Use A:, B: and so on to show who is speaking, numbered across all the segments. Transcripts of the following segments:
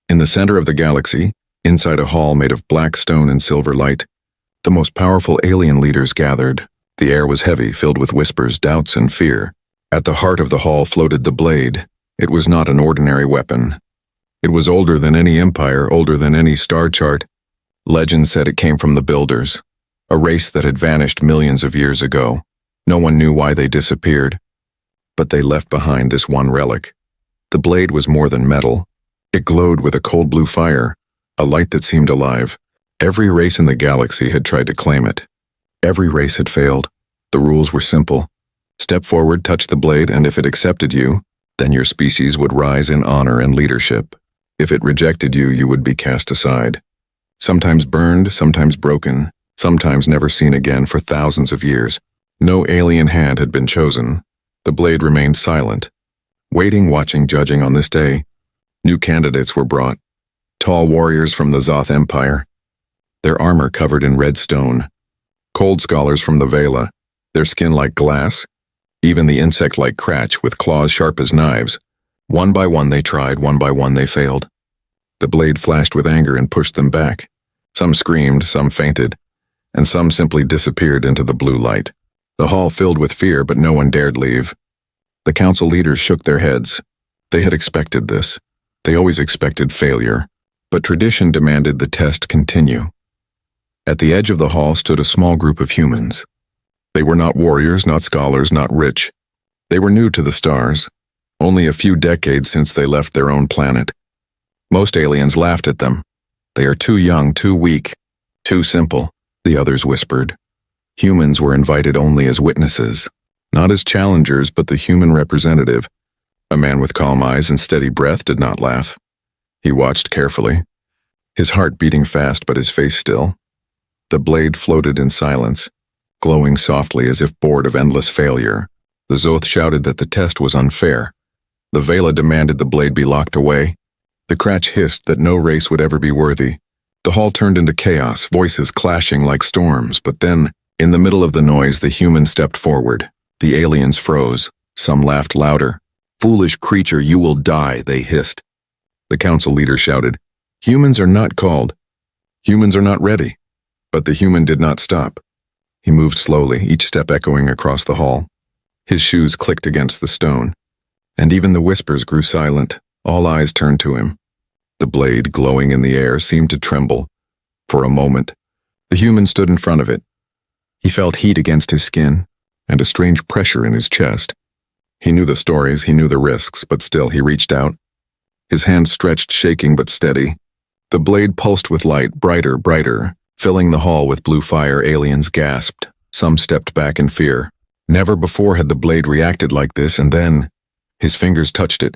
A: In the center of the galaxy, inside a hall made of black stone and silver light, the most powerful alien leaders gathered. The air was heavy, filled with whispers, doubts, and fear. At the heart of the hall floated the blade. It was not an ordinary weapon. It was older than any empire, older than any star chart. Legend said it came from the Builders, a race that had vanished millions of years ago. No one knew why they disappeared, but they left behind this one relic. The blade was more than metal. It glowed with a cold blue fire, a light that seemed alive. Every race in the galaxy had tried to claim it. Every race had failed. The rules were simple. Step forward, touch the blade, and if it accepted you, then your species would rise in honor and leadership. If it rejected you, you would be cast aside. Sometimes burned, sometimes broken, sometimes never seen again for thousands of years. No alien hand had been chosen. The blade remained silent, waiting, watching, judging on this day. New candidates were brought. Tall warriors from the Zoth Empire, their armor covered in red stone. Cold scholars from the Vela, their skin like glass. Even the insect like Kratch with claws sharp as knives. One by one they tried, one by one they failed. The blade flashed with anger and pushed them back. Some screamed, some fainted, and some simply disappeared into the blue light. The hall filled with fear, but no one dared leave. The council leaders shook their heads. They had expected this. They always expected failure, but tradition demanded the test continue. At the edge of the hall stood a small group of humans. They were not warriors, not scholars, not rich. They were new to the stars, only a few decades since they left their own planet. Most aliens laughed at them. They are too young, too weak, too simple, the others whispered. Humans were invited only as witnesses, not as challengers, but the human representative. A man with calm eyes and steady breath did not laugh. He watched carefully, his heart beating fast but his face still. The blade floated in silence, glowing softly as if bored of endless failure. The Zoth shouted that the test was unfair. The Vela demanded the blade be locked away. The Kratch hissed that no race would ever be worthy. The hall turned into chaos, voices clashing like storms, but then, in the middle of the noise, the humans stepped forward. The aliens froze. Some laughed louder. "Foolish creature, you will die," they hissed. The council leader shouted, "Humans are not called. Humans are not ready." But the human did not stop. He moved slowly, each step echoing across the hall. His shoes clicked against the stone, and even the whispers grew silent. All eyes turned to him. The blade, glowing in the air, seemed to tremble. For a moment, the human stood in front of it. He felt heat against his skin, and a strange pressure in his chest. He knew the stories, he knew the risks, but still he reached out. His hand stretched, shaking but steady. The blade pulsed with light, brighter, brighter. Filling the hall with blue fire, aliens gasped. Some stepped back in fear. Never before had the blade reacted like this, and then his fingers touched it.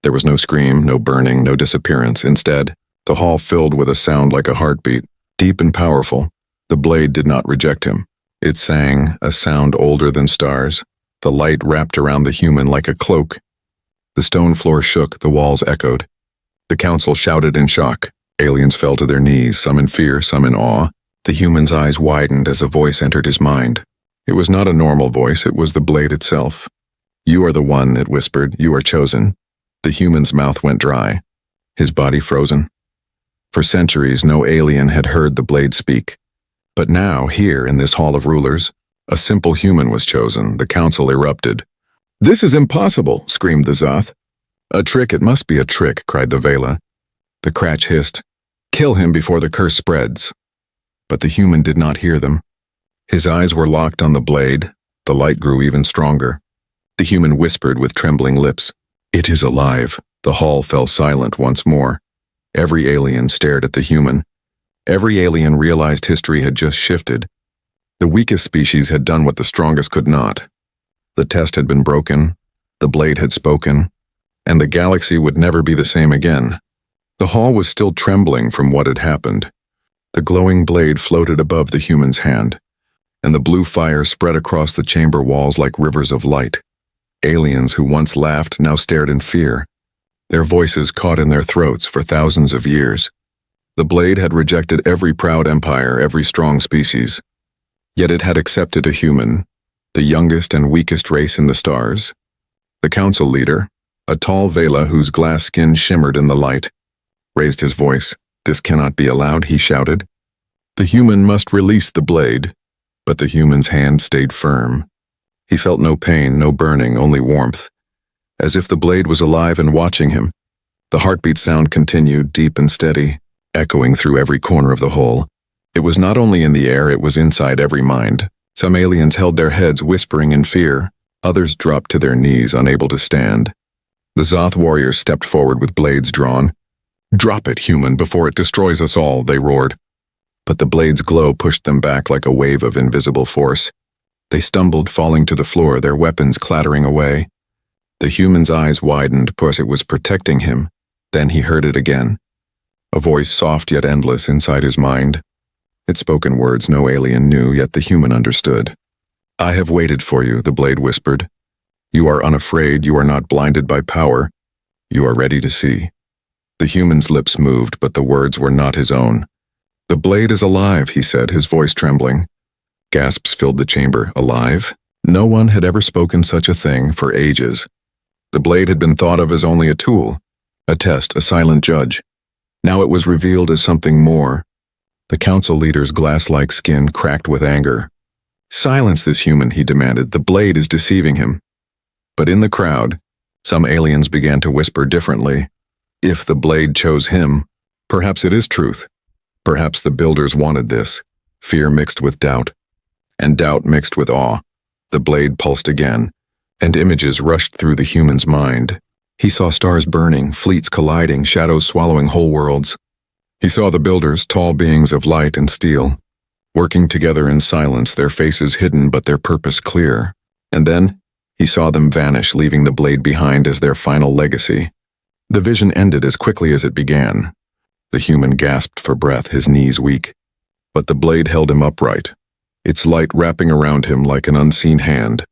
A: There was no scream, no burning, no disappearance. Instead, the hall filled with a sound like a heartbeat, deep and powerful. The blade did not reject him. It sang, a sound older than stars. The light wrapped around the human like a cloak. The stone floor shook, the walls echoed. The council shouted in shock. Aliens fell to their knees, some in fear, some in awe. The human's eyes widened as a voice entered his mind. It was not a normal voice, it was the blade itself. "You are the one," it whispered. "You are chosen." The human's mouth went dry, his body frozen. For centuries, no alien had heard the blade speak. But now, here in this hall of rulers, a simple human was chosen. The council erupted. "This is impossible," screamed the Zoth. "A trick, it must be a trick," cried the Vela. The Kratch hissed, "Kill him before the curse spreads." But the human did not hear them. His eyes were locked on the blade. The light grew even stronger. The human whispered with trembling lips, "It is alive." The hall fell silent once more. Every alien stared at the human. Every alien realized history had just shifted. The weakest species had done what the strongest could not. The test had been broken, the blade had spoken, and the galaxy would never be the same again. The hall was still trembling from what had happened. The glowing blade floated above the human's hand, and the blue fire spread across the chamber walls like rivers of light. Aliens who once laughed now stared in fear, their voices caught in their throats for thousands of years. The blade had rejected every proud empire, every strong species. Yet it had accepted a human, the youngest and weakest race in the stars. The council leader, a tall Vela whose glass skin shimmered in the light. raised his voice. "This cannot be allowed," he shouted. "The human must release the blade." But the human's hand stayed firm. He felt no pain, no burning, only warmth. As if the blade was alive and watching him. The heartbeat sound continued, deep and steady, echoing through every corner of the hole. It was not only in the air, it was inside every mind. Some aliens held their heads, whispering in fear. Others dropped to their knees, unable to stand. The Zoth warriors stepped forward with blades drawn. "Drop it, human, before it destroys us all," they roared. But the blade's glow pushed them back like a wave of invisible force. They stumbled, falling to the floor, their weapons clattering away. The human's eyes widened because it was protecting him. Then he heard it again. A voice soft yet endless inside his mind. It spoke in words no alien knew, yet the human understood. "I have waited for you," the blade whispered. "You are unafraid, you are not blinded by power. You are ready to see." The human's lips moved, but the words were not his own. "The blade is alive," he said, his voice trembling. Gasps filled the chamber. Alive? No one had ever spoken such a thing for ages. The blade had been thought of as only a tool, a test, a silent judge. Now it was revealed as something more. The council leader's glass-like skin cracked with anger. "Silence this human," he demanded. "The blade is deceiving him." But in the crowd, some aliens began to whisper differently. If the blade chose him, perhaps it is truth. Perhaps the builders wanted this. Fear mixed with doubt, and doubt mixed with awe. The blade pulsed again, and images rushed through the human's mind. He saw stars burning, fleets colliding, shadows swallowing whole worlds. He saw the builders, tall beings of light and steel, working together in silence, their faces hidden but their purpose clear. And then, he saw them vanish, leaving the blade behind as their final legacy. The vision ended as quickly as it began. The human gasped for breath, his knees weak. But the blade held him upright, its light wrapping around him like an unseen hand.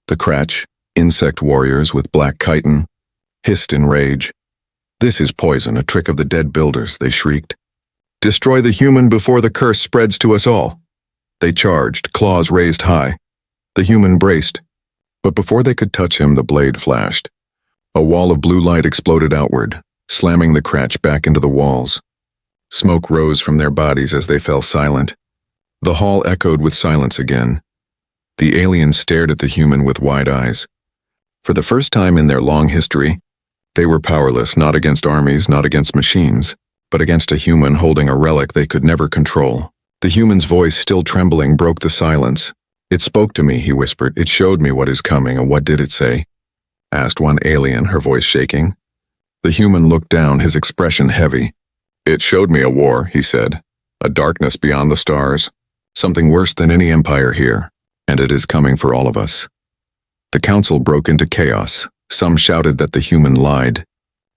A: The Kratch, insect warriors with black chitin, hissed in rage. "This is poison, a trick of the dead builders," they shrieked. "Destroy the human before the curse spreads to us all." They charged, claws raised high. The human braced. But before they could touch him, the blade flashed. A wall of blue light exploded outward, slamming the Kratch back into the walls. Smoke rose from their bodies as they fell silent. The hall echoed with silence again. The aliens stared at the human with wide eyes. For the first time in their long history, they were powerless, not against armies, not against machines, but against a human holding a relic they could never control. The human's voice, still trembling, broke the silence. "It spoke to me," he whispered. "It showed me what is coming." "And what did it say?" asked one alien, her voice shaking. The human looked down, his expression heavy. "It showed me a war," he said. "A darkness beyond the stars. Something worse than any empire here. And it is coming for all of us." The council broke into chaos. Some shouted that the human lied.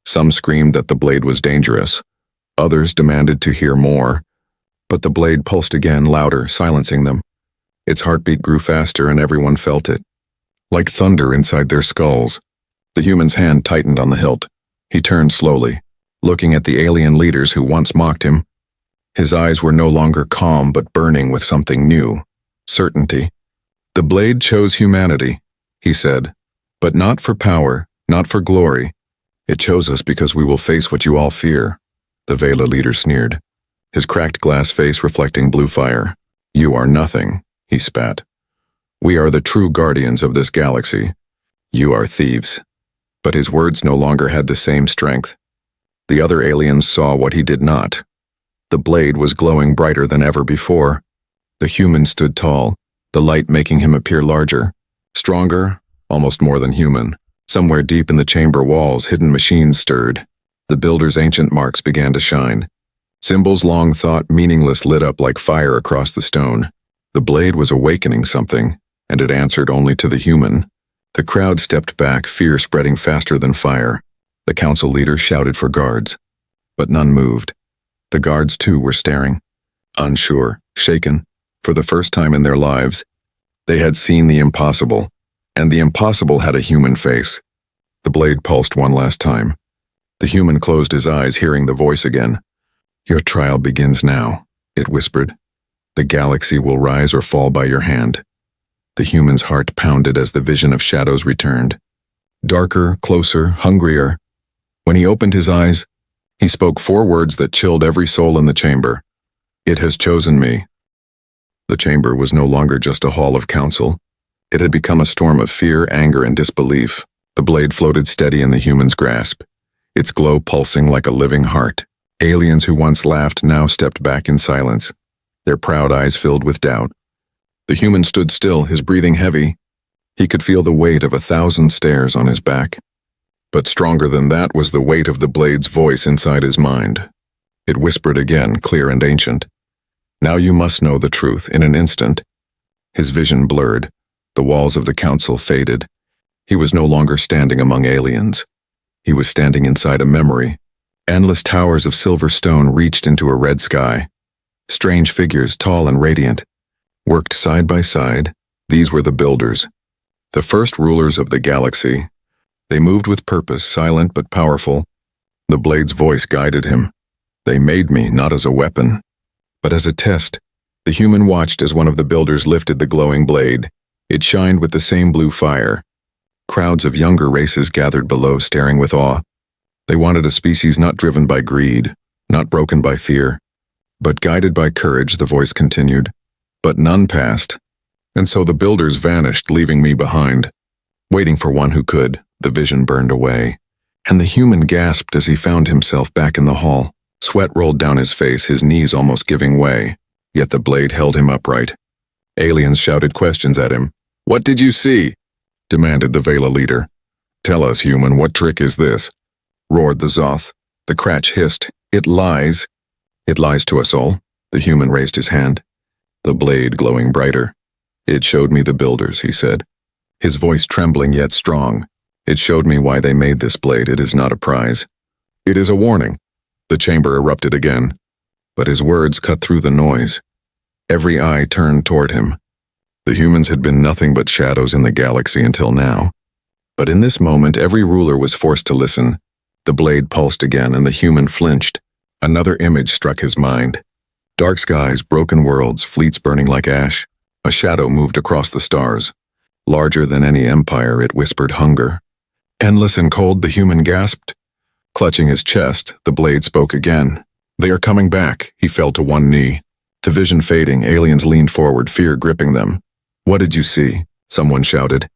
A: Some screamed that the blade was dangerous. Others demanded to hear more. But the blade pulsed again, louder, silencing them. Its heartbeat grew faster and everyone felt it. Like thunder inside their skulls. The human's hand tightened on the hilt. He turned slowly, looking at the alien leaders who once mocked him. His eyes were no longer calm but burning with something new. Certainty. "The blade chose humanity," he said. "But not for power, not for glory. It chose us because we will face what you all fear." The Vela leader sneered, his cracked glass face reflecting blue fire. "You are nothing," he spat. "We are the true guardians of this galaxy. You are thieves." But his words no longer had the same strength. The other aliens saw what he did not. The blade was glowing brighter than ever before. The human stood tall, the light making him appear larger, stronger, almost more than human. Somewhere deep in the chamber walls, hidden machines stirred. The builder's ancient marks began to shine. Symbols long thought meaningless lit up like fire across the stone. The blade was awakening something, and it answered only to the human. The crowd stepped back, fear spreading faster than fire. The council leader shouted for guards, but none moved. The guards, too, were staring, unsure, shaken. For the first time in their lives, they had seen the impossible, and the impossible had a human face. The blade pulsed one last time. The human closed his eyes, hearing the voice again. "Your trial begins now," it whispered. "The galaxy will rise or fall by your hand." The human's heart pounded as the vision of shadows returned. Darker, closer, hungrier. When he opened his eyes, He spoke 4 words that chilled every soul in the chamber. It has chosen me. The chamber was no longer just a hall of council. It had become a storm of fear, anger, and disbelief. The blade floated steady in the human's grasp, its glow pulsing like a living heart. Aliens who once laughed now stepped back in silence, their proud eyes filled with doubt. The human stood still, his breathing heavy. He could feel the weight of 1,000 stares on his back. But stronger than that was the weight of the blade's voice inside his mind. It whispered again, clear and ancient. Now you must know the truth. In an instant, his vision blurred. The walls of the council faded. He was no longer standing among aliens. He was standing inside a memory. Endless towers of silver stone reached into a red sky. Strange figures, tall and radiant, worked side by side. These were the builders, the first rulers of the galaxy. They moved with purpose, silent but powerful. The blade's voice guided him. They made me, not as a weapon, but as a test. The human watched as one of the builders lifted the glowing blade. It shined with the same blue fire. Crowds of younger races gathered below, staring with awe. They wanted a species not driven by greed, not broken by fear, but guided by courage. The voice continued. But none passed, and so the builders vanished, leaving me behind. Waiting for one who could, the vision burned away, and the human gasped as he found himself back in the hall. Sweat rolled down his face, his knees almost giving way, yet the blade held him upright. Aliens shouted questions at him. "What did you see?" demanded the Vela leader. "Tell us, human, what trick is this?" roared the Zoth. The Kratch hissed. "It lies. It lies to us all." The human raised his hand, the blade glowing brighter. "It showed me the builders," he said, his voice trembling yet strong. "It showed me why they made this blade. It is not a prize. It is a warning." The chamber erupted again, but his words cut through the noise. Every eye turned toward him. The humans had been nothing but shadows in the galaxy until now. But in this moment, every ruler was forced to listen. The blade pulsed again, and the human flinched. Another image struck his mind. Dark skies, broken worlds, fleets burning like ash. A shadow moved across the stars. Larger than any empire, it whispered hunger. Endless and cold, the human gasped. Clutching his chest, the blade spoke again. "They are coming back." He fell to one knee. The vision fading, aliens leaned forward, fear gripping them. "What did you see?" someone shouted.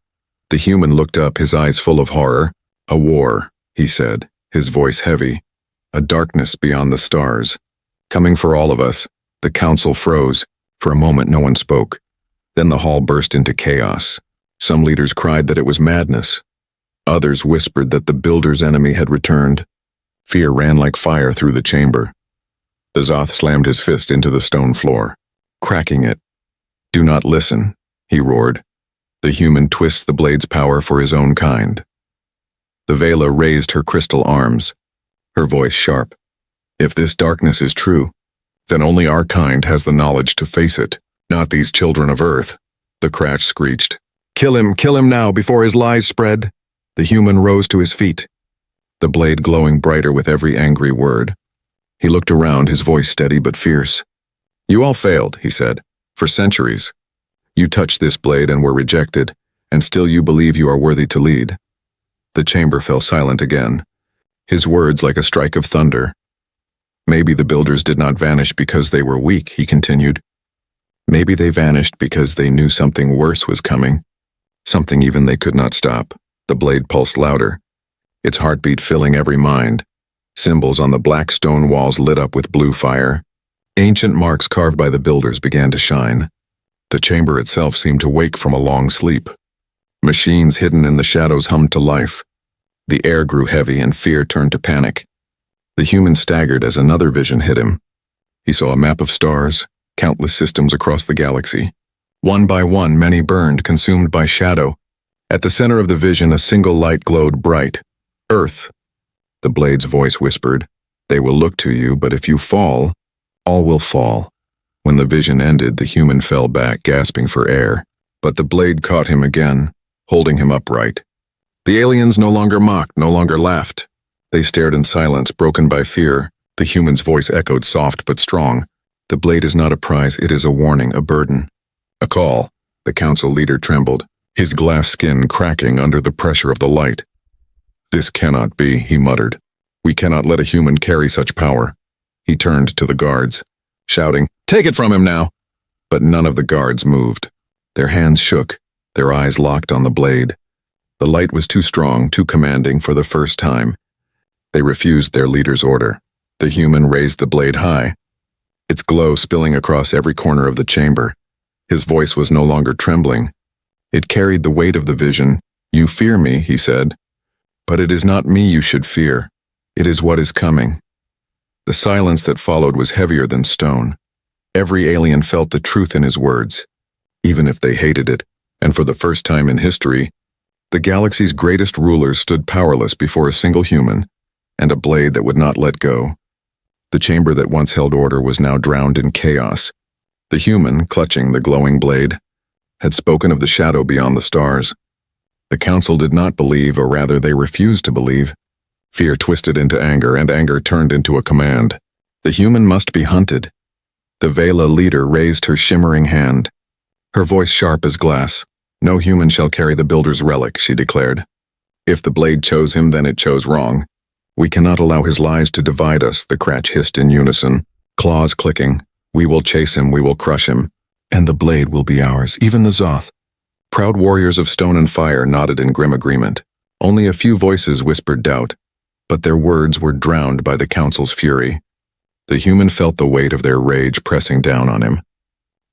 A: The human looked up, his eyes full of horror. "A war," he said, his voice heavy. "A darkness beyond the stars. Coming for all of us." The council froze. For a moment no one spoke. Then the hall burst into chaos. Some leaders cried that it was madness. Others whispered that the builder's enemy had returned. Fear ran like fire through the chamber. The Zoth slammed his fist into the stone floor, cracking it. "Do not listen," he roared. The human twists the blade's power for his own kind. The Vela raised her crystal arms, her voice sharp. "If this darkness is true, then only our kind has the knowledge to face it, not these children of Earth." The Kratch screeched. Kill him now before his lies spread." The human rose to his feet, the blade glowing brighter with every angry word. He looked around, his voice steady but fierce. "You all failed," he said, "for centuries. You touched this blade and were rejected, and still you believe you are worthy to lead." The chamber fell silent again, his words like a strike of thunder. "Maybe the builders did not vanish because they were weak," he continued. "Maybe they vanished because they knew something worse was coming, something even they could not stop." The blade pulsed louder, its heartbeat filling every mind. Symbols on the black stone walls lit up with blue fire. Ancient marks carved by the builders began to shine. The chamber itself seemed to wake from a long sleep. Machines hidden in the shadows hummed to life. The air grew heavy and fear turned to panic. The human staggered as another vision hit him. He saw a map of stars, countless systems across the galaxy. One by one, many burned, consumed by shadow. At the center of the vision, a single light glowed bright. Earth. The blade's voice whispered, "They will look to you, but if you fall, all will fall." When the vision ended, the human fell back, gasping for air. But the blade caught him again, holding him upright. The aliens no longer mocked, no longer laughed. They stared in silence, broken by fear. The human's voice echoed soft but strong. "The blade is not a prize, it is a warning, a burden." "A call." The council leader trembled, his glass skin cracking under the pressure of the light. "This cannot be," he muttered. We cannot let a human carry such power. He turned to the guards, shouting, "Take it from him now!" But none of the guards moved. Their hands shook, their eyes locked on the blade. The light was too strong, too commanding for the first time. They refused their leader's order. The human raised the blade high, its glow spilling across every corner of the chamber. His voice was no longer trembling. It carried the weight of the vision. "You fear me," he said. "But it is not me you should fear. It is what is coming." The silence that followed was heavier than stone. Every alien felt the truth in his words, even if they hated it, and for the first time in history, the galaxy's greatest rulers stood powerless before a single human, and a blade that would not let go. The chamber that once held order was now drowned in chaos. The human, clutching the glowing blade, had spoken of the shadow beyond the stars. The council did not believe, or rather they refused to believe. Fear twisted into anger, and anger turned into a command. The human must be hunted. The Vela leader raised her shimmering hand, her voice sharp as glass. "No human shall carry the Builder's relic," she declared. "If the blade chose him, then it chose wrong. We cannot allow his lies to divide us," the Kratch hissed in unison, claws clicking. "We will chase him, we will crush him, and the blade will be ours, even the Zoth." Proud warriors of stone and fire nodded in grim agreement. Only a few voices whispered doubt, but their words were drowned by the council's fury. The human felt the weight of their rage pressing down on him.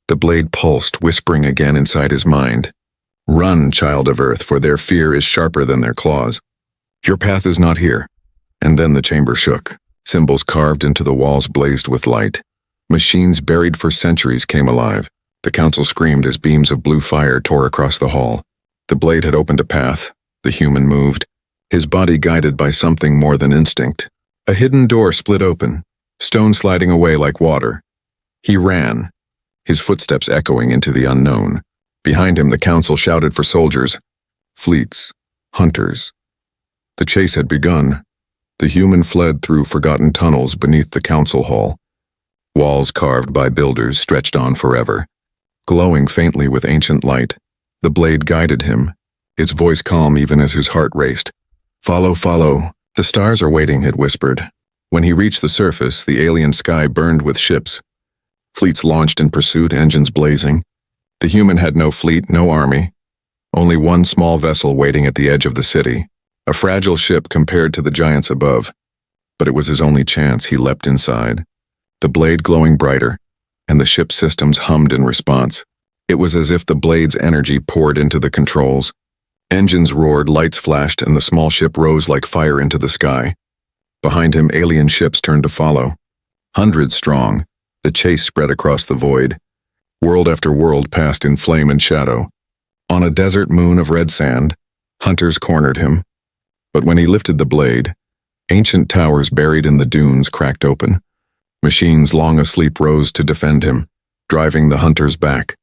A: The blade pulsed, whispering again inside his mind. "Run, child of Earth, for their fear is sharper than their claws. Your path is not here." And then the chamber shook. Symbols carved into the walls blazed with light. Machines buried for centuries came alive. The council screamed as beams of blue fire tore across the hall. The blade had opened a path. The human moved, his body guided by something more than instinct. A hidden door split open, stone sliding away like water. He ran, his footsteps echoing into the unknown. Behind him, the council shouted for soldiers, fleets, hunters. The chase had begun. The human fled through forgotten tunnels beneath the council hall. Walls carved by builders stretched on forever. Glowing faintly with ancient light, the blade guided him, its voice calm even as his heart raced. "Follow, follow. The stars are waiting," it whispered. When he reached the surface, the alien sky burned with ships. Fleets launched in pursuit, engines blazing. The human had no fleet, no army. Only one small vessel waiting at the edge of the city. A fragile ship compared to the giants above. But it was his only chance. He leapt inside, the blade glowing brighter, and the ship's systems hummed in response. It was as if the blade's energy poured into the controls. Engines roared, lights flashed, and the small ship rose like fire into the sky. Behind him, alien ships turned to follow. Hundreds strong, the chase spread across the void. World after world passed in flame and shadow. On a desert moon of red sand, hunters cornered him. But when he lifted the blade, ancient towers buried in the dunes cracked open. Machines long asleep rose to defend him, driving the hunters back.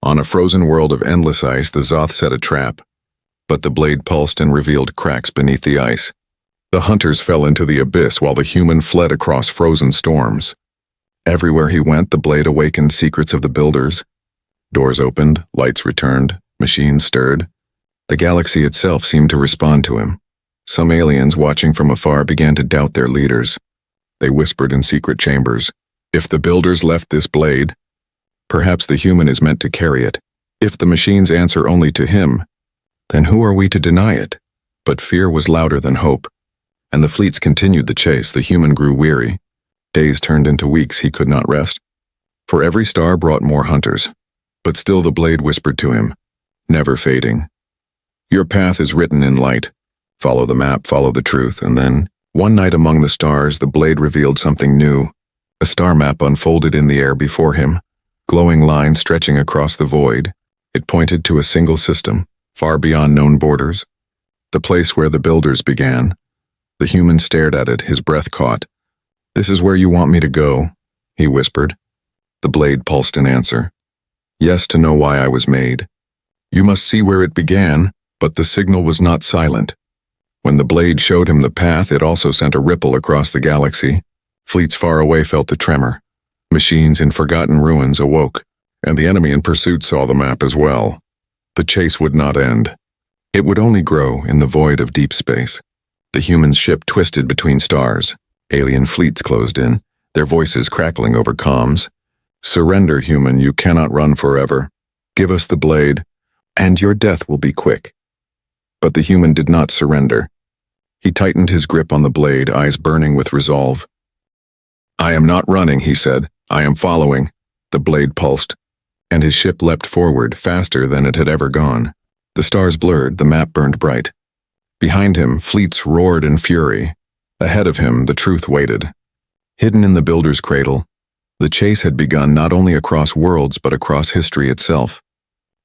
A: On a frozen world of endless ice, the Zoth set a trap. But the blade pulsed and revealed cracks beneath the ice. The hunters fell into the abyss while the human fled across frozen storms. Everywhere he went, the blade awakened secrets of the builders. Doors opened, lights returned, machines stirred. The galaxy itself seemed to respond to him. Some aliens watching from afar began to doubt their leaders. They whispered in secret chambers, "If the builders left this blade, perhaps the human is meant to carry it. If the machines answer only to him, then who are we to deny it?" But fear was louder than hope, and the fleets continued the chase. The human grew weary. Days turned into weeks. He could not rest. For every star brought more hunters, but still the blade whispered to him, never fading, "Your path is written in light. Follow the map, follow the truth." And then, one night among the stars, the blade revealed something new. A star map unfolded in the air before him, glowing lines stretching across the void. It pointed to a single system, far beyond known borders, the place where the builders began. The human stared at it, his breath caught. "This is where you want me to go," he whispered. The blade pulsed in answer. "Yes, to know why I was made. You must see where it began," but the signal was not silent. When the blade showed him the path, it also sent a ripple across the galaxy. Fleets far away felt the tremor. Machines in forgotten ruins awoke, and the enemy in pursuit saw the map as well. The chase would not end. It would only grow in the void of deep space. The human ship twisted between stars. Alien fleets closed in, their voices crackling over comms. "Surrender, human, you cannot run forever. Give us the blade, and your death will be quick." But the human did not surrender. He tightened his grip on the blade, eyes burning with resolve. "I am not running," he said. "I am following." The blade pulsed, and his ship leapt forward, faster than it had ever gone. The stars blurred, the map burned bright. Behind him, fleets roared in fury. Ahead of him, the truth waited. Hidden in the builder's cradle, the chase had begun not only across worlds but across history itself.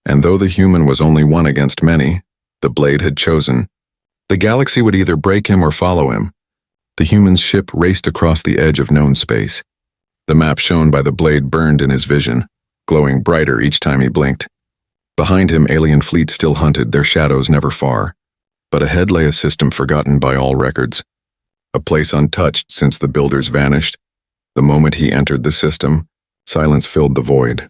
A: And though the human was only one against many, the blade had chosen. The galaxy would either break him or follow him. The human's ship raced across the edge of known space. The map shown by the blade burned in his vision, glowing brighter each time he blinked. Behind him, alien fleets still hunted, their shadows never far. But ahead lay a system forgotten by all records. A place untouched since the builders vanished. The moment he entered the system, silence filled the void.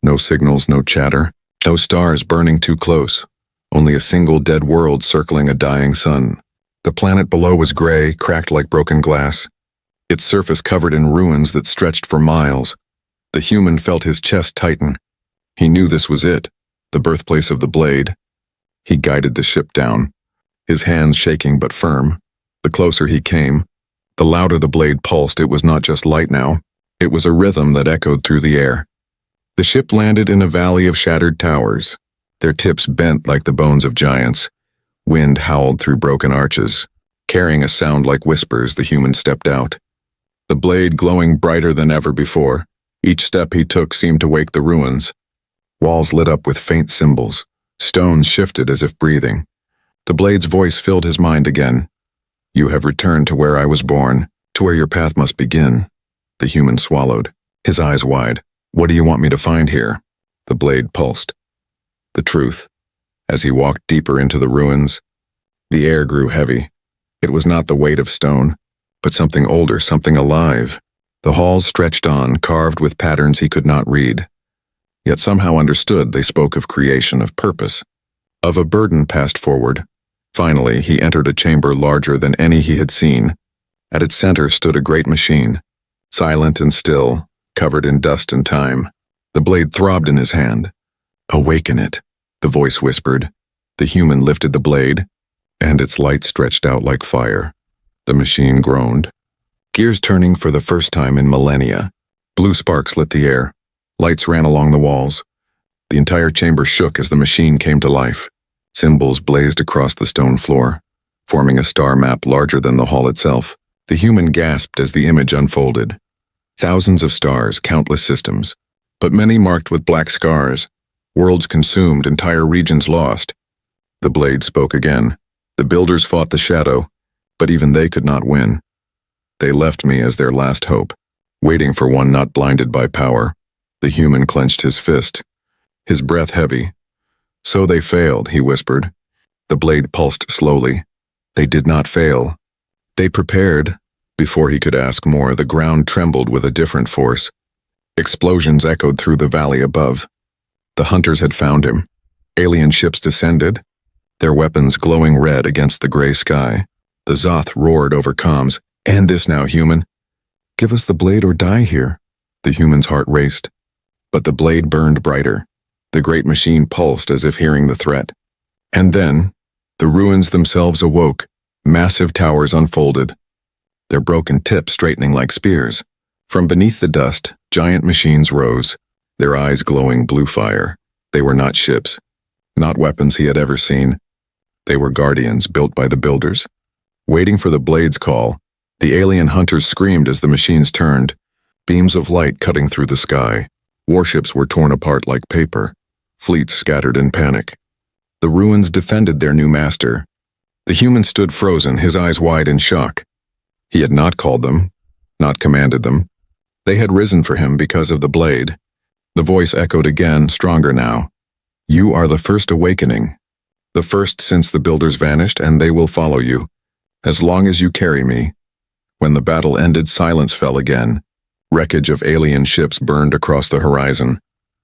A: No signals, no chatter, no stars burning too close. Only a single dead world circling a dying sun. The planet below was gray, cracked like broken glass, its surface covered in ruins that stretched for miles. The human felt his chest tighten. He knew this was it, the birthplace of the blade. He guided the ship down, his hands shaking but firm. The closer he came, the louder the blade pulsed. It was not just light now, it was a rhythm that echoed through the air. The ship landed in a valley of shattered towers, their tips bent like the bones of giants. Wind howled through broken arches. Carrying a sound like whispers, the human stepped out. The blade glowing brighter than ever before. Each step he took seemed to wake the ruins. Walls lit up with faint symbols. Stones shifted as if breathing. The blade's voice filled his mind again. "You have returned to where I was born, to where your path must begin." The human swallowed, his eyes wide. "What do you want me to find here?" The blade pulsed. The truth. As he walked deeper into the ruins, the air grew heavy. It was not the weight of stone, but something older, something alive. The halls stretched on, carved with patterns he could not read. Yet somehow understood. They spoke of creation, of purpose, of a burden passed forward. Finally, he entered a chamber larger than any he had seen. At its center stood a great machine, silent and still, covered in dust and time. The blade throbbed in his hand. "Awaken it," the voice whispered. The human lifted the blade, and its light stretched out like fire. The machine groaned, gears turning for the first time in millennia. Blue sparks lit the air. Lights ran along the walls. The entire chamber shook as the machine came to life. Symbols blazed across the stone floor, forming a star map larger than the hall itself. The human gasped as the image unfolded. Thousands of stars, countless systems, but many marked with black scars. Worlds consumed, entire regions lost. The blade spoke again. "The builders fought the shadow, but even they could not win. They left me as their last hope, waiting for one not blinded by power." The human clenched his fist, his breath heavy. "So they failed," he whispered. The blade pulsed slowly. "They did not fail. They prepared." Before he could ask more, the ground trembled with a different force. Explosions echoed through the valley above. The hunters had found him. Alien ships descended, their weapons glowing red against the gray sky. The Zoth roared over comms. "End this now, human. Give us the blade or die here." The human's heart raced. But the blade burned brighter. The great machine pulsed as if hearing the threat. And then, the ruins themselves awoke. Massive towers unfolded, their broken tips straightening like spears. From beneath the dust, giant machines rose, their eyes glowing blue fire. They were not ships, not weapons he had ever seen. They were guardians built by the builders. Waiting for the blade's call, the alien hunters screamed as the machines turned, beams of light cutting through the sky. Warships were torn apart like paper, fleets scattered in panic. The ruins defended their new master. The human stood frozen, his eyes wide in shock. He had not called them, not commanded them. They had risen for him because of the blade. The voice echoed again, stronger now. "You are the first awakening, the first since the builders vanished, and they will follow you, as long as you carry me." When the battle ended, silence fell again. Wreckage of alien ships burned across the horizon,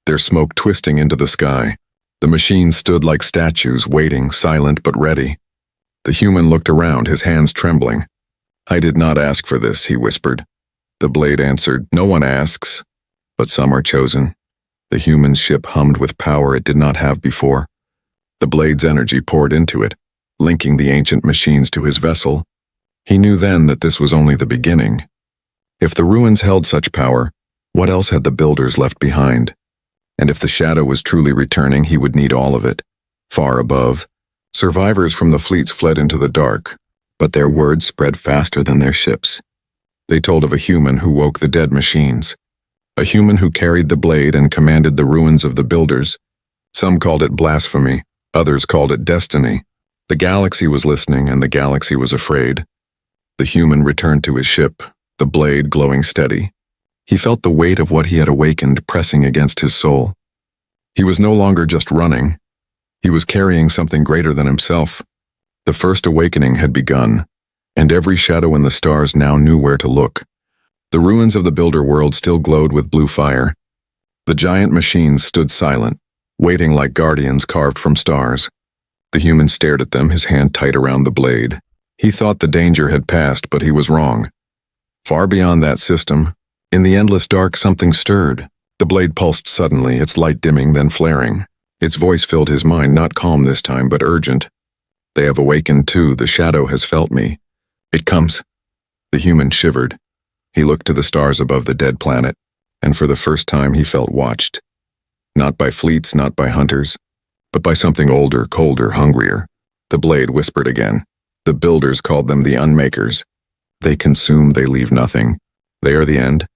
A: their smoke twisting into the sky. The machines stood like statues, waiting, silent but ready. The human looked around, his hands trembling. "I did not ask for this," he whispered. The blade answered, "No one asks, but some are chosen." The human ship hummed with power it did not have before. The blade's energy poured into it, linking the ancient machines to his vessel. He knew then that this was only the beginning. If the ruins held such power, what else had the builders left behind? And if the shadow was truly returning, he would need all of it. Far above, survivors from the fleets fled into the dark, but their words spread faster than their ships. They told of a human who woke the dead machines, a human who carried the blade and commanded the ruins of the builders. Some called it blasphemy, others called it destiny. The galaxy was listening, and the galaxy was afraid. The human returned to his ship, the blade glowing steady. He felt the weight of what he had awakened pressing against his soul. He was no longer just running. He was carrying something greater than himself. The first awakening had begun, and every shadow in the stars now knew where to look. The ruins of the builder world still glowed with blue fire. The giant machines stood silent, waiting like guardians carved from stars. The human stared at them, his hand tight around the blade. He thought the danger had passed, but he was wrong. Far beyond that system, in the endless dark, something stirred. The blade pulsed suddenly, its light dimming, then flaring. Its voice filled his mind, not calm this time, but urgent. "They have awakened too. The shadow has felt me. It comes." The human shivered. He looked to the stars above the dead planet, and for the first time he felt watched. Not by fleets, not by hunters, but by something older, colder, hungrier. The blade whispered again. The builders called them the Unmakers. They consume, they leave nothing. They are the end.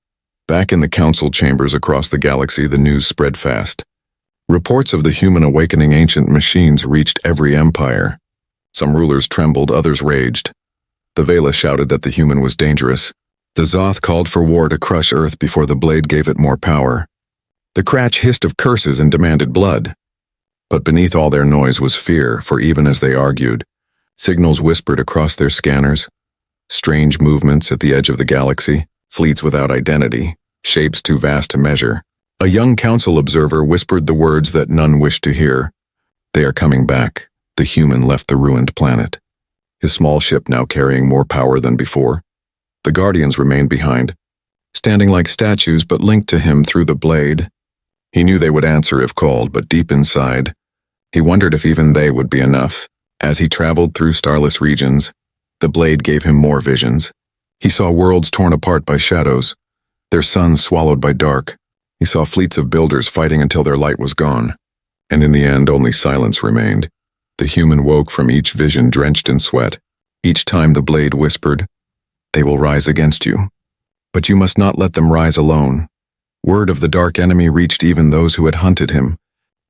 A: Back in the council chambers across the galaxy, the news spread fast. Reports of the human awakening ancient machines reached every empire. Some rulers trembled, others raged. The Vela shouted that the human was dangerous. The Zoth called for war to crush Earth before the blade gave it more power. The Kratch hissed of curses and demanded blood. But beneath all their noise was fear, for even as they argued, signals whispered across their scanners. Strange movements at the edge of the galaxy, fleets without identity, shapes too vast to measure. A young council observer whispered the words that none wished to hear. "They are coming back." The human left the ruined planet, his small ship now carrying more power than before. The Guardians remained behind, standing like statues but linked to him through the blade. He knew they would answer if called, but deep inside, he wondered if even they would be enough. As he traveled through starless regions, the blade gave him more visions. He saw worlds torn apart by shadows, their suns swallowed by dark. He saw fleets of builders fighting until their light was gone, and in the end only silence remained. The human woke from each vision drenched in sweat. Each time the blade whispered, "They will rise against you, but you must not let them rise alone." Word of the dark enemy reached even those who had hunted him.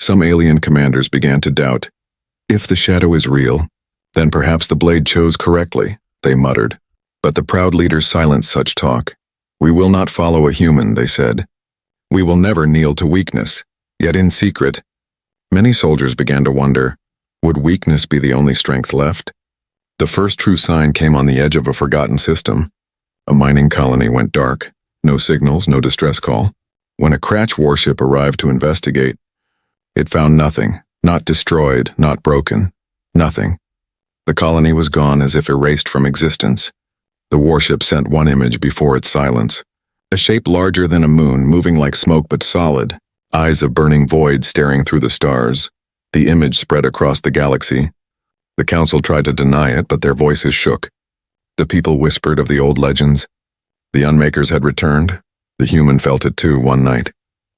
A: Some alien commanders began to doubt. "If the shadow is real, then perhaps the blade chose correctly," they muttered. But the proud leaders silenced such talk. "We will not follow a human," they said. "We will never kneel to weakness." Yet in secret, many soldiers began to wonder, would weakness be the only strength left? The first true sign came on the edge of a forgotten system. A mining colony went dark. No signals, no distress call. When a Kratch warship arrived to investigate, it found nothing. Not destroyed, not broken. Nothing. The colony was gone, as if erased from existence. The warship sent one image before its silence. A shape larger than a moon, moving like smoke but solid. Eyes of burning void staring through the stars. The image spread across the galaxy. The council tried to deny it, but their voices shook. The people whispered of the old legends. The Unmakers had returned. The human felt it too one night.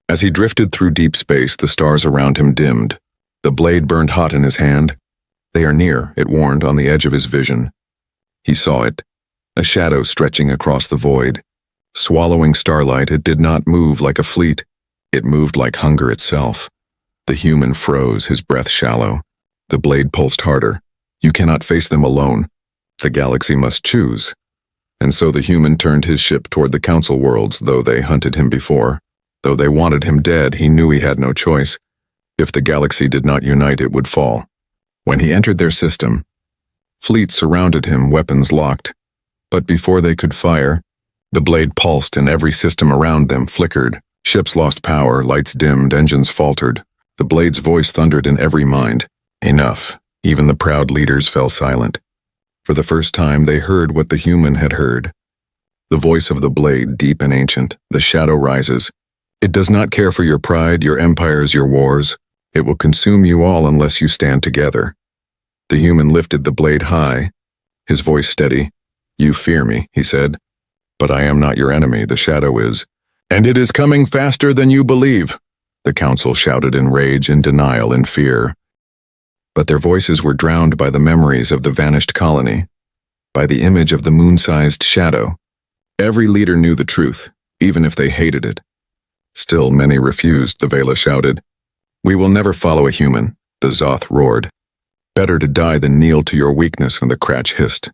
A: As he drifted through deep space, the stars around him dimmed. The blade burned hot in his hand. "They are near," it warned on the edge of his vision. He saw it, a shadow stretching across the void. Swallowing starlight, it did not move like a fleet. It moved like hunger itself. The human froze, his breath shallow. The blade pulsed harder. You cannot face them alone. The galaxy must choose. And so the human turned his ship toward the council worlds, though they hunted him before. Though they wanted him dead, he knew he had no choice. If the galaxy did not unite, it would fall. When he entered their system, fleets surrounded him, weapons locked. But before they could fire, the blade pulsed and every system around them flickered. Ships lost power, lights dimmed, engines faltered. The blade's voice thundered in every mind. Enough. Even the proud leaders fell silent. For the first time, they heard what the human had heard. The voice of the blade, deep and ancient, the shadow rises. It does not care for your pride, your empires, your wars. It will consume you all unless you stand together. The human lifted the blade high, his voice steady. You fear me, he said. But I am not your enemy, the shadow is. And it is coming faster than you believe, the council shouted in rage, in denial, in fear. But their voices were drowned by the memories of the vanished colony, by the image of the moon-sized shadow. Every leader knew the truth, even if they hated it. Still, many refused, the Vela shouted. We will never follow a human, the Zoth roared. Better to die than kneel to your weakness, and the Kratch hissed.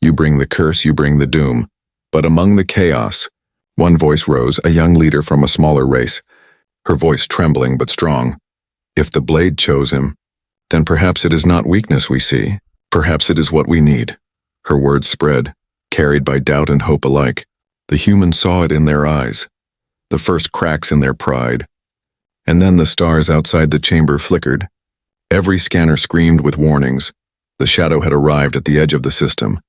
A: You bring the curse, you bring the doom. But among the chaos, one voice rose, a young leader from a smaller race, her voice trembling but strong. If the blade chose him, then perhaps it is not weakness we see. Perhaps it is what we need. Her words spread, carried by doubt and hope alike. The humans saw it in their eyes, the first cracks in their pride. And then the stars outside the chamber flickered. Every scanner screamed with warnings. The shadow had arrived at the edge of the system.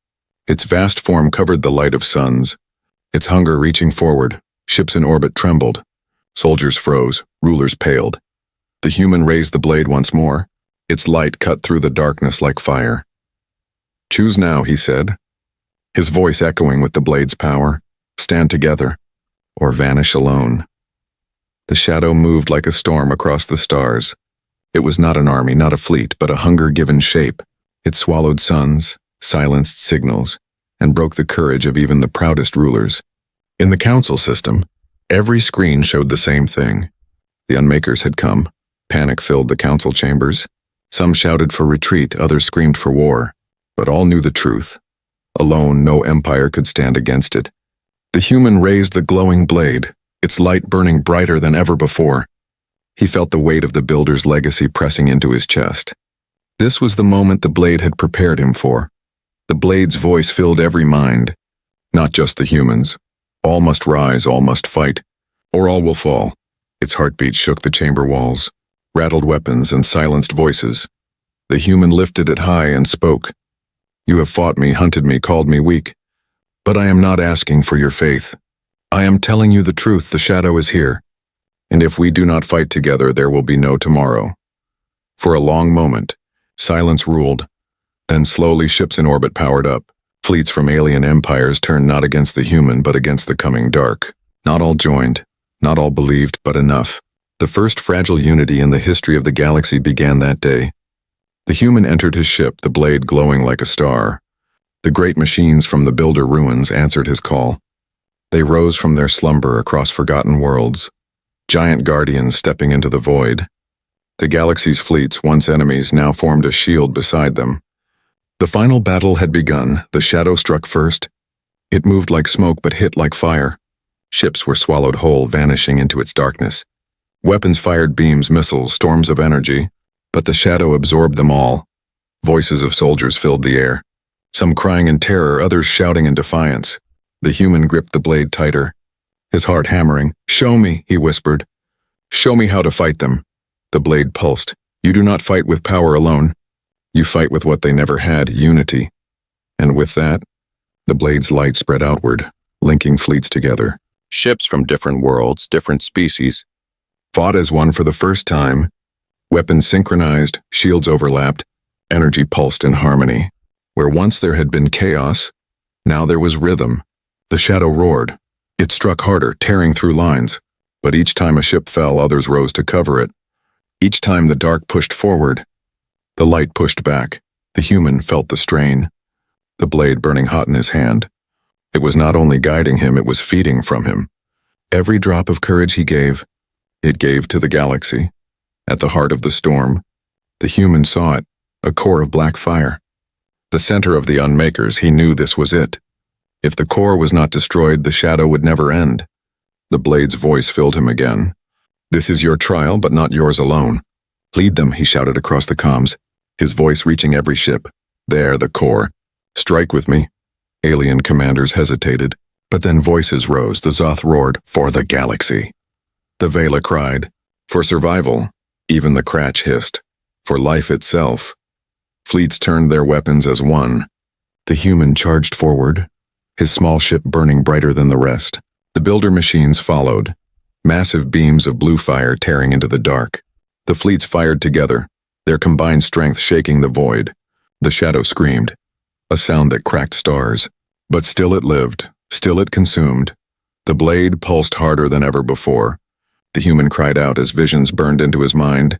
A: Its vast form covered the light of suns. Its hunger reaching forward, ships in orbit trembled. Soldiers froze, rulers paled. The human raised the blade once more. Its light cut through the darkness like fire. Choose now, he said, his voice echoing with the blade's power. Stand together, or vanish alone. The shadow moved like a storm across the stars. It was not an army, not a fleet, but a hunger given shape. It swallowed suns, silenced signals, and broke the courage of even the proudest rulers. In the council system, every screen showed the same thing. The Unmakers had come. Panic filled the council chambers. Some shouted for retreat, others screamed for war. But all knew the truth. Alone, no empire could stand against it. The human raised the glowing blade, its light burning brighter than ever before. He felt the weight of the builder's legacy pressing into his chest. This was the moment the blade had prepared him for. The blade's voice filled every mind. Not just the humans. All must rise, all must fight, or all will fall. Its heartbeat shook the chamber walls, rattled weapons and silenced voices. The human lifted it high and spoke. You have fought me, hunted me, called me weak. But I am not asking for your faith. I am telling you the truth, the shadow is here. And if we do not fight together, there will be no tomorrow. For a long moment, silence ruled. Then slowly ships in orbit powered up. Fleets from alien empires turned not against the human, but against the coming dark. Not all joined, not all believed, but enough. The first fragile unity in the history of the galaxy began that day. The human entered his ship, the blade glowing like a star. The great machines from the builder ruins answered his call. They rose from their slumber across forgotten worlds, giant guardians stepping into the void. The galaxy's fleets, once enemies, now formed a shield beside them. The final battle had begun. The shadow struck first. It moved like smoke but hit like fire. Ships were swallowed whole, vanishing into its darkness. Weapons fired beams, missiles, storms of energy. But the shadow absorbed them all. Voices of soldiers filled the air. Some crying in terror, others shouting in defiance. The human gripped the blade tighter, his heart hammering. Show me, he whispered. Show me how to fight them. The blade pulsed. You do not fight with power alone. You fight with what they never had, unity. And with that, the blade's light spread outward, linking fleets together. Ships from different worlds, different species, fought as one for the first time. Weapons synchronized, shields overlapped, energy pulsed in harmony. Where once there had been chaos, now there was rhythm. The shadow roared. It struck harder, tearing through lines. But each time a ship fell, others rose to cover it. Each time the dark pushed forward, the light pushed back. The human felt the strain, the blade burning hot in his hand. It was not only guiding him, it was feeding from him. Every drop of courage he gave, it gave to the galaxy. At the heart of the storm, the human saw it, a core of black fire. The center of the Unmakers, he knew this was it. If the core was not destroyed, the shadow would never end. The blade's voice filled him again. This is your trial, but not yours alone. Lead them, he shouted across the comms, his voice reaching every ship. There, the core. Strike with me. Alien commanders hesitated, but then voices rose. The Zoth roared, for the galaxy. The Vela cried, for survival. Even the Kratch hissed, for life itself. Fleets turned their weapons as one. The human charged forward, his small ship burning brighter than the rest. The builder machines followed, massive beams of blue fire tearing into the dark. The fleets fired together, their combined strength shaking the void. The shadow screamed, a sound that cracked stars. But still it lived, still it consumed. The blade pulsed harder than ever before. The human cried out as visions burned into his mind.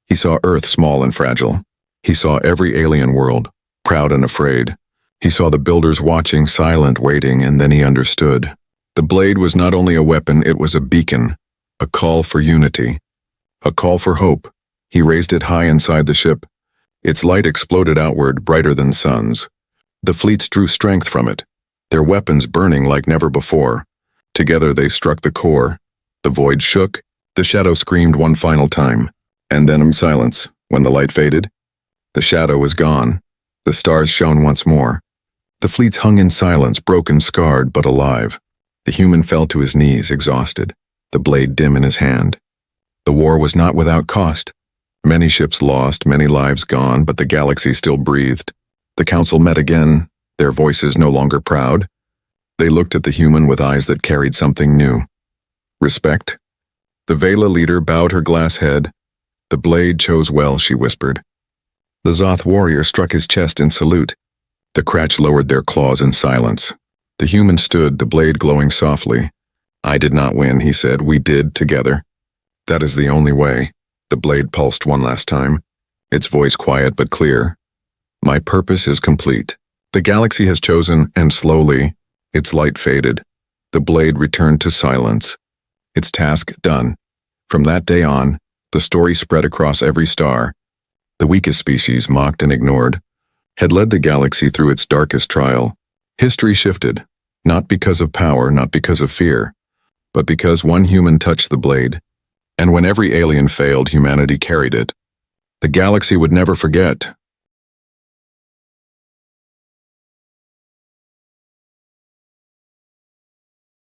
A: He saw Earth small and fragile. He saw every alien world, proud and afraid. He saw the builders watching, silent, waiting, and then he understood. The blade was not only a weapon, it was a beacon, a call for unity, a call for hope. He raised it high inside the ship. Its light exploded outward, brighter than suns. The fleets drew strength from it, their weapons burning like never before. Together they struck the core. The void shook, the shadow screamed one final time, and then silence. When the light faded, the shadow was gone. The stars shone once more. The fleets hung in silence, broken, scarred, but alive. The human fell to his knees, exhausted, the blade dim in his hand. The war was not without cost. Many ships lost, many lives gone, but the galaxy still breathed. The council met again, their voices no longer proud. They looked at the human with eyes that carried something new. Respect. The Vela leader bowed her glass head. The blade chose well, she whispered. The Zoth warrior struck his chest in salute. The Kratch lowered their claws in silence. The human stood, the blade glowing softly. I did not win, he said. We did, together. That is the only way. The blade pulsed one last time, its voice quiet but clear. My purpose is complete. The galaxy has chosen, and slowly, its light faded. The blade returned to silence. Its task done. From that day on, the story spread across every star. The weakest species, mocked and ignored, had led the galaxy through its darkest trial. History shifted, not because of power, not because of fear, but because one human touched the blade. And when every alien failed, humanity carried it. The galaxy would never forget,